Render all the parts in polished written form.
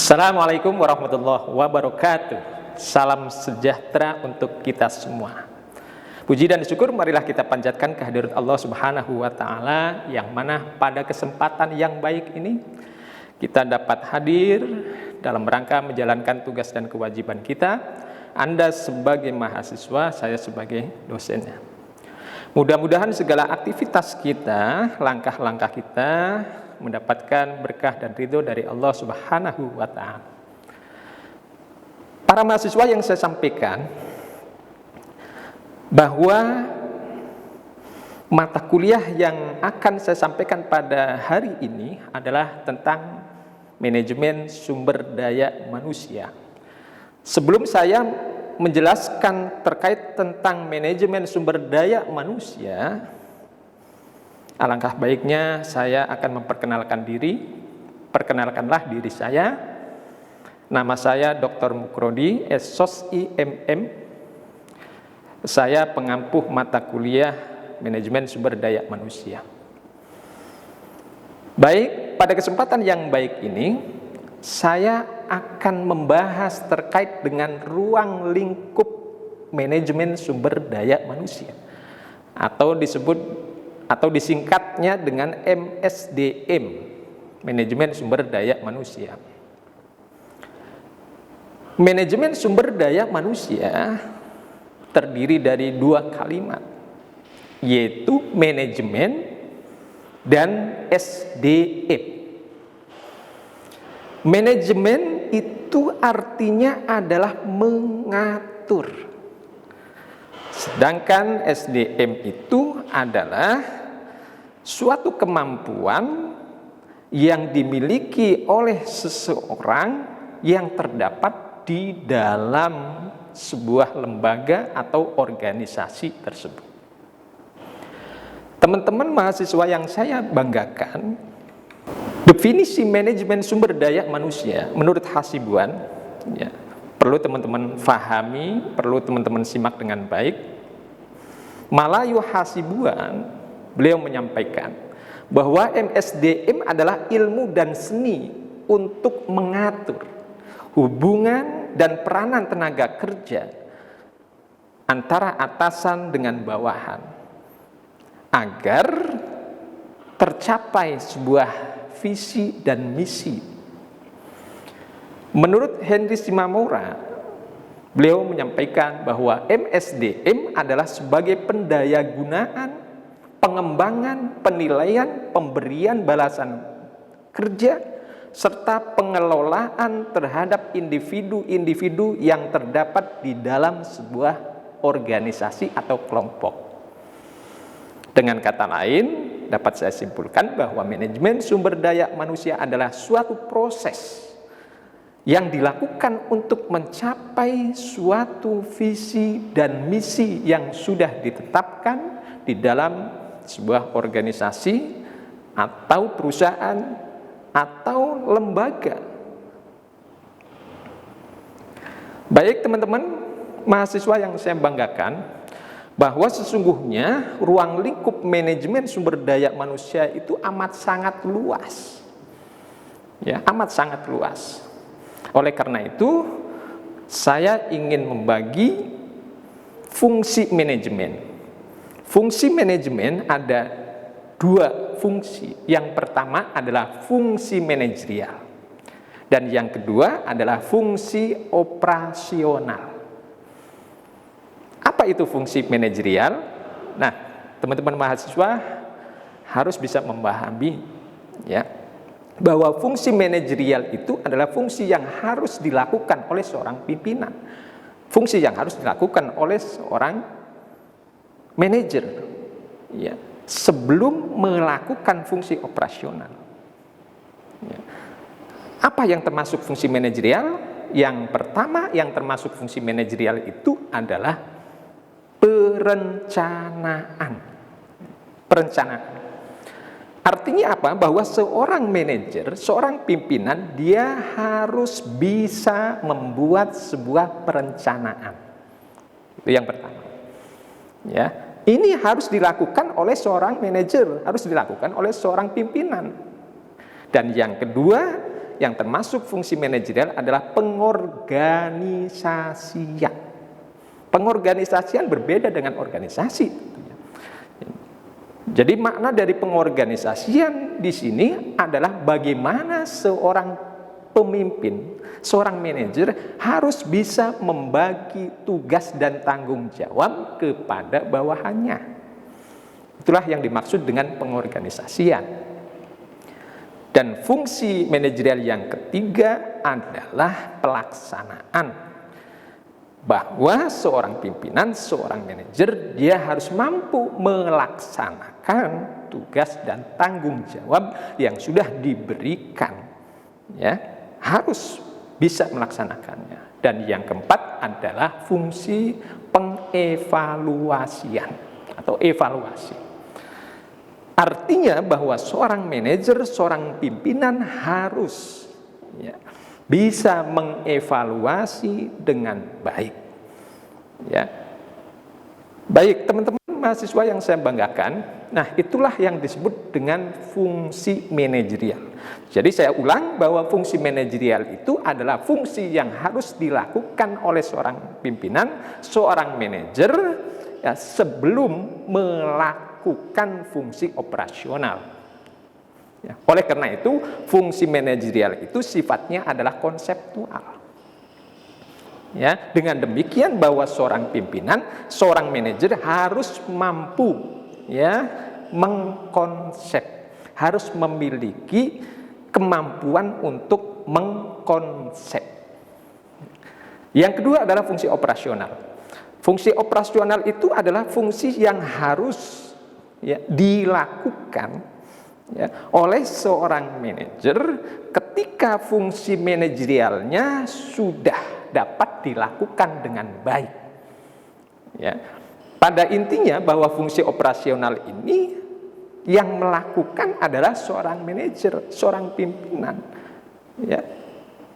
Assalamualaikum warahmatullahi wabarakatuh. Salam sejahtera untuk kita semua. Puji dan syukur marilah kita panjatkan kehadirat Allah Subhanahu wa taala, yang mana pada kesempatan yang baik ini kita dapat hadir dalam rangka menjalankan tugas dan kewajiban kita. Anda sebagai mahasiswa, saya sebagai dosennya. Mudah-mudahan segala aktivitas kita, langkah-langkah kita mendapatkan berkah dan ridho dari Allah Subhanahu wa ta'ala. Para mahasiswa, yang saya sampaikan bahwa mata kuliah yang akan saya sampaikan pada hari ini adalah tentang manajemen sumber daya manusia. Sebelum saya menjelaskan terkait tentang manajemen sumber daya manusia, alangkah baiknya saya akan memperkenalkan diri. Perkenalkanlah diri saya. Nama saya Dr. Mukrodi, SOSI MM. Saya pengampuh mata kuliah Manajemen Sumber Daya Manusia. Baik, pada kesempatan yang baik ini, saya akan membahas terkait dengan ruang lingkup manajemen sumber daya manusia, atau disingkatnya dengan MSDM, Manajemen Sumber Daya Manusia. Manajemen sumber daya manusia terdiri dari dua kalimat, yaitu manajemen dan SDM. Manajemen itu artinya adalah mengatur, sedangkan SDM itu adalah suatu kemampuan yang dimiliki oleh seseorang yang terdapat di dalam sebuah lembaga atau organisasi tersebut. Teman-teman mahasiswa yang saya banggakan, definisi manajemen sumber daya manusia menurut Hasibuan, ya, perlu teman-teman fahami, perlu teman-teman simak dengan baik. Malayu Hasibuan, beliau menyampaikan bahwa MSDM adalah ilmu dan seni untuk mengatur hubungan dan peranan tenaga kerja antara atasan dengan bawahan agar tercapai sebuah visi dan misi. Menurut Henry Shimamura, beliau menyampaikan bahwa MSDM adalah sebagai pendayagunaan, pengembangan, penilaian, pemberian balasan kerja, serta pengelolaan terhadap individu-individu yang terdapat di dalam sebuah organisasi atau kelompok. Dengan kata lain, dapat saya simpulkan bahwa manajemen sumber daya manusia adalah suatu proses yang dilakukan untuk mencapai suatu visi dan misi yang sudah ditetapkan di dalam sebuah organisasi atau perusahaan atau lembaga. Baik teman-teman mahasiswa yang saya banggakan, bahwa sesungguhnya ruang lingkup manajemen sumber daya manusia itu amat sangat luas. Ya, amat sangat luas. Oleh karena itu, saya ingin membagi fungsi manajemen. Fungsi manajemen ada dua fungsi. Yang pertama adalah fungsi manajerial, dan yang kedua adalah fungsi operasional. Apa itu fungsi manajerial? Nah, teman-teman mahasiswa harus bisa memahami, ya, bahwa fungsi manajerial itu adalah fungsi yang harus dilakukan oleh seorang pimpinan, fungsi yang harus dilakukan oleh seorang manajer, ya, sebelum melakukan fungsi operasional. Ya. Apa yang termasuk fungsi manajerial? Yang pertama yang termasuk fungsi manajerial itu adalah perencanaan. Perencanaan. Artinya apa? Bahwa seorang manajer, seorang pimpinan, dia harus bisa membuat sebuah perencanaan. Itu yang pertama. Ya. Ini harus dilakukan oleh seorang manajer, harus dilakukan oleh seorang pimpinan. Dan yang kedua, yang termasuk fungsi manajerial adalah pengorganisasian. Pengorganisasian berbeda dengan organisasi. Jadi makna dari pengorganisasian di sini adalah bagaimana seorang pemimpin, seorang manajer harus bisa membagi tugas dan tanggung jawab kepada bawahannya. Itulah yang dimaksud dengan pengorganisasian. Dan fungsi manajerial yang ketiga adalah pelaksanaan. Bahwa seorang pimpinan, seorang manajer, dia harus mampu melaksanakan tugas dan tanggung jawab yang sudah diberikan. Ya, harus bisa melaksanakannya. Dan yang keempat adalah fungsi pengevaluasian atau evaluasi. Artinya bahwa seorang manajer, seorang pimpinan harus bisa mengevaluasi dengan baik. Ya. Baik, teman-teman mahasiswa yang saya banggakan, nah itulah yang disebut dengan fungsi manajerial. Jadi saya ulang bahwa fungsi manajerial itu adalah fungsi yang harus dilakukan oleh seorang pimpinan, seorang manajer sebelum melakukan fungsi operasional. Ya, oleh karena itu, fungsi manajerial itu sifatnya adalah konseptual. Ya, dengan demikian bahwa seorang pimpinan, seorang manajer harus mampu mengkonsep, harus memiliki kemampuan untuk mengkonsep. Yang kedua adalah fungsi operasional. Fungsi operasional itu adalah fungsi yang harus dilakukan oleh seorang manajer ketika fungsi manajerialnya sudah dapat dilakukan dengan baik. Ya. Pada intinya bahwa fungsi operasional ini yang melakukan adalah seorang manajer, seorang pimpinan. Ya.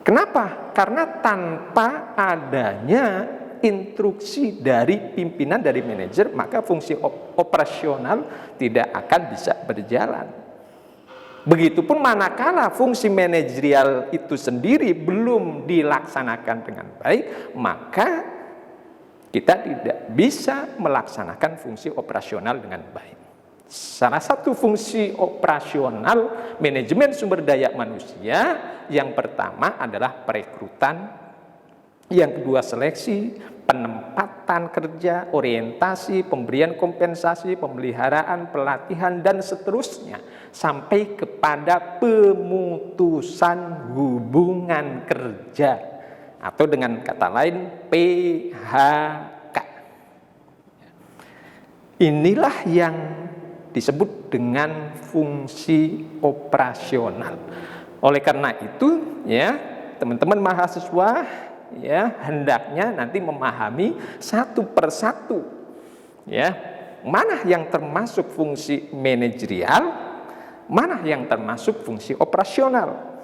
Kenapa? Karena tanpa adanya instruksi dari pimpinan, dari manajer, maka fungsi operasional tidak akan bisa berjalan. Begitupun manakala fungsi manajerial itu sendiri belum dilaksanakan dengan baik, maka kita tidak bisa melaksanakan fungsi operasional dengan baik. Salah satu fungsi operasional manajemen sumber daya manusia yang pertama adalah perekrutan, yang kedua seleksi, penempatan kerja, orientasi, pemberian kompensasi, pemeliharaan, pelatihan, dan seterusnya sampai kepada pemutusan hubungan kerja atau dengan kata lain PHK. Inilah yang disebut dengan fungsi operasional. Oleh karena itu, teman-teman mahasiswa hendaknya nanti memahami satu persatu mana yang termasuk fungsi manajerial, mana yang termasuk fungsi operasional.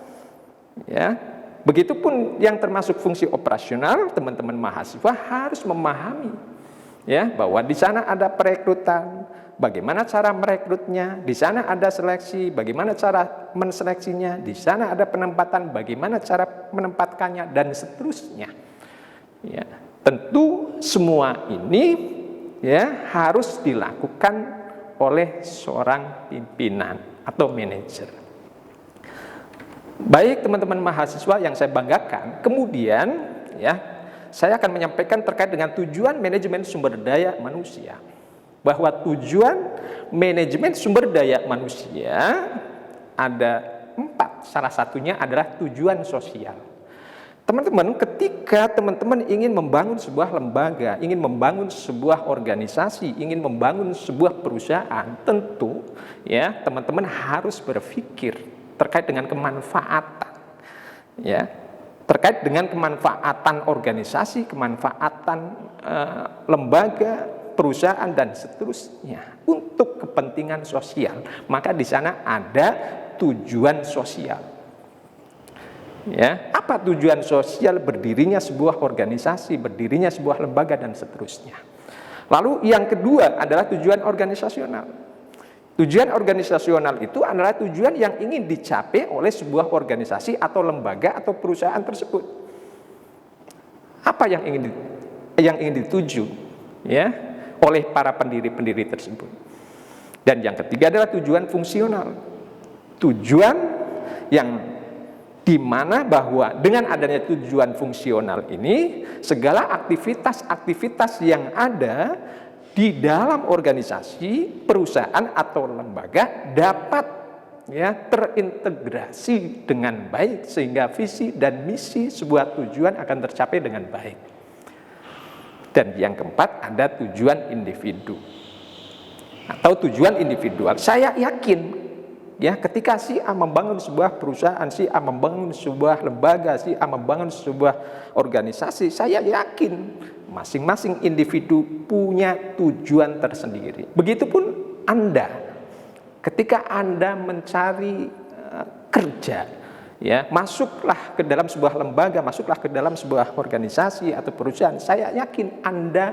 Begitupun yang termasuk fungsi operasional, teman-teman mahasiswa harus memahami bahwa di sana ada perekrutan, bagaimana cara merekrutnya, di sana ada seleksi, bagaimana cara menseleksinya, di sana ada penempatan, bagaimana cara menempatkannya, dan seterusnya. Tentu semua ini harus dilakukan oleh seorang pimpinan atau manajer. Baik teman-teman mahasiswa yang saya banggakan, kemudian saya akan menyampaikan terkait dengan tujuan manajemen sumber daya manusia. Bahwa tujuan manajemen sumber daya manusia ada 4. Salah satunya adalah tujuan sosial. Teman-teman, ketika teman-teman ingin membangun sebuah lembaga, ingin membangun sebuah organisasi, ingin membangun sebuah perusahaan, tentu teman-teman harus berpikir terkait dengan kemanfaatan. Terkait dengan kemanfaatan organisasi, kemanfaatan lembaga, perusahaan, dan seterusnya untuk kepentingan sosial. Maka di sana ada tujuan sosial. Apa tujuan sosial berdirinya sebuah organisasi, berdirinya sebuah lembaga, dan seterusnya. Lalu yang kedua adalah tujuan organisasional. Tujuan organisasional itu adalah tujuan yang ingin dicapai oleh sebuah organisasi atau lembaga atau perusahaan tersebut. Apa yang ingin dituju ya oleh para pendiri-pendiri tersebut. Dan yang ketiga adalah tujuan fungsional. Tujuan yang dimana bahwa dengan adanya tujuan fungsional ini, segala aktivitas-aktivitas yang ada di dalam organisasi, perusahaan atau lembaga dapat terintegrasi dengan baik sehingga visi dan misi sebuah tujuan akan tercapai dengan baik. Dan yang keempat ada tujuan individu atau tujuan individual. Saya yakin ketika si A membangun sebuah perusahaan, si A membangun sebuah lembaga, si A membangun sebuah organisasi, saya yakin masing-masing individu punya tujuan tersendiri. Begitupun Anda, ketika Anda mencari kerja, masuklah ke dalam sebuah lembaga, masuklah ke dalam sebuah organisasi atau perusahaan, saya yakin Anda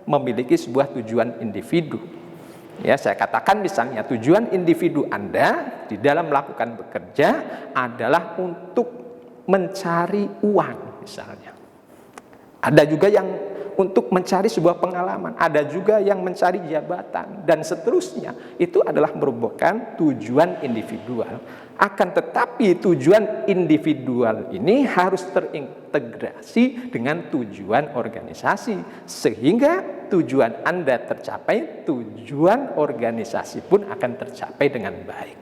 memiliki sebuah tujuan individu. Saya katakan misalnya tujuan individu Anda di dalam melakukan bekerja adalah untuk mencari uang misalnya. Ada juga yang untuk mencari sebuah pengalaman, ada juga yang mencari jabatan, dan seterusnya. Itu adalah merupakan tujuan individual. Akan tetapi tujuan individual ini harus terintegrasi dengan tujuan organisasi. Sehingga tujuan Anda tercapai, tujuan organisasi pun akan tercapai dengan baik.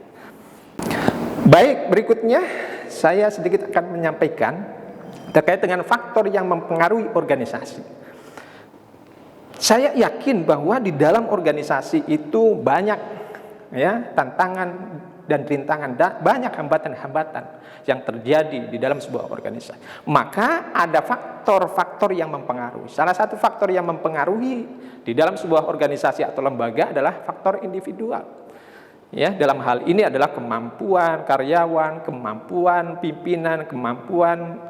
Baik, berikutnya saya sedikit akan menyampaikan terkait dengan faktor yang mempengaruhi organisasi. Saya yakin bahwa di dalam organisasi itu banyak tantangan dan rintangan, banyak hambatan-hambatan yang terjadi di dalam sebuah organisasi. Maka ada faktor-faktor yang mempengaruhi. Salah satu faktor yang mempengaruhi di dalam sebuah organisasi atau lembaga adalah faktor individual. Dalam hal ini adalah kemampuan karyawan, kemampuan pimpinan, kemampuan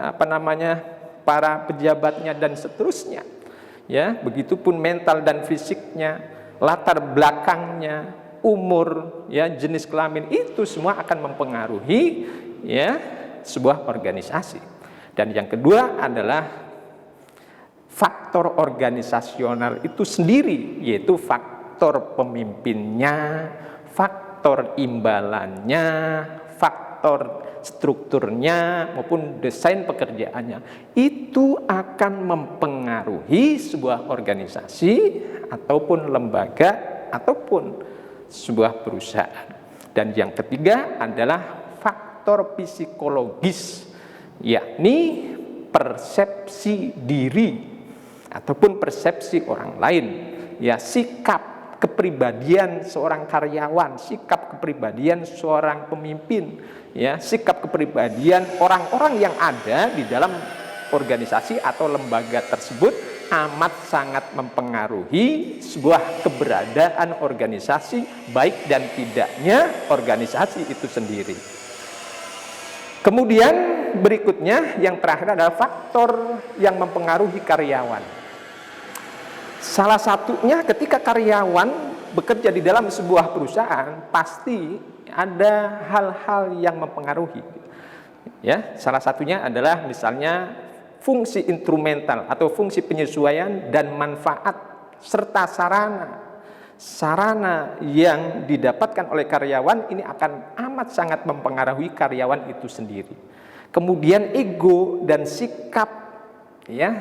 para pejabatnya dan seterusnya. Begitupun mental dan fisiknya, latar belakangnya, umur, jenis kelamin, itu semua akan mempengaruhi sebuah organisasi. Dan yang kedua adalah faktor organisasional itu sendiri, yaitu faktor pemimpinnya, faktor imbalannya, faktor strukturnya maupun desain pekerjaannya. Itu akan mempengaruhi sebuah organisasi ataupun lembaga ataupun sebuah perusahaan. Dan yang ketiga adalah faktor psikologis, yakni persepsi diri ataupun persepsi orang lain, sikap kepribadian seorang karyawan, sikap kepribadian seorang pemimpin, sikap kepribadian orang-orang yang ada di dalam organisasi atau lembaga tersebut amat sangat mempengaruhi sebuah keberadaan organisasi, baik dan tidaknya organisasi itu sendiri. Kemudian berikutnya yang terakhir adalah faktor yang mempengaruhi karyawan. Salah satunya ketika karyawan bekerja di dalam sebuah perusahaan, pasti ada hal-hal yang mempengaruhi. Salah satunya adalah misalnya fungsi instrumental atau fungsi penyesuaian dan manfaat serta sarana yang didapatkan oleh karyawan ini akan amat sangat mempengaruhi karyawan itu sendiri. Kemudian ego dan sikap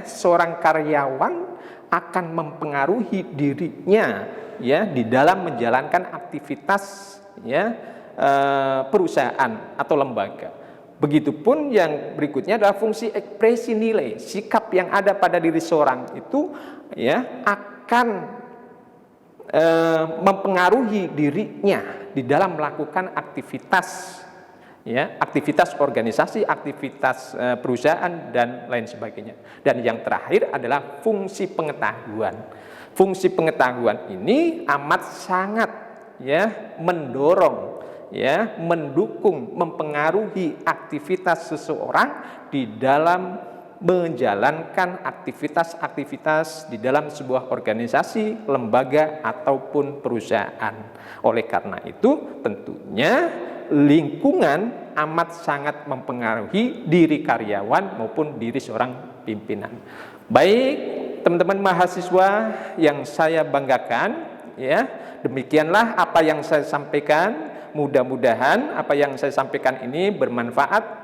seorang karyawan akan mempengaruhi dirinya di dalam menjalankan aktivitas perusahaan atau lembaga. Begitupun yang berikutnya adalah fungsi ekspresi nilai, sikap yang ada pada diri seorang itu akan mempengaruhi dirinya di dalam melakukan aktivitas aktivitas organisasi, aktivitas perusahaan dan lain sebagainya. Dan yang terakhir adalah fungsi pengetahuan. Fungsi pengetahuan ini amat sangat mendorong, mendukung, mempengaruhi aktivitas seseorang di dalam menjalankan aktivitas-aktivitas di dalam sebuah organisasi, lembaga, ataupun perusahaan. Oleh karena itu, tentunya lingkungan amat sangat mempengaruhi diri karyawan maupun diri seorang pimpinan. Baik, teman-teman mahasiswa yang saya banggakan, ya, demikianlah apa yang saya sampaikan. Mudah-mudahan apa yang saya sampaikan ini bermanfaat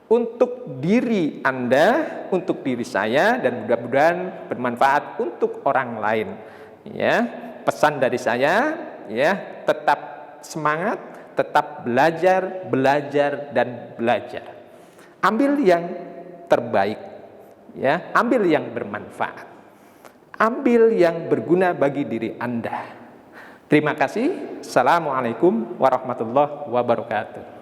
untuk diri Anda, untuk diri saya, dan mudah-mudahan bermanfaat untuk orang lain. Ya, pesan dari saya, ya, tetap semangat, tetap belajar dan belajar. Ambil yang terbaik, ya, ambil yang bermanfaat, ambil yang berguna bagi diri Anda. Terima kasih. Assalamualaikum warahmatullahi wabarakatuh.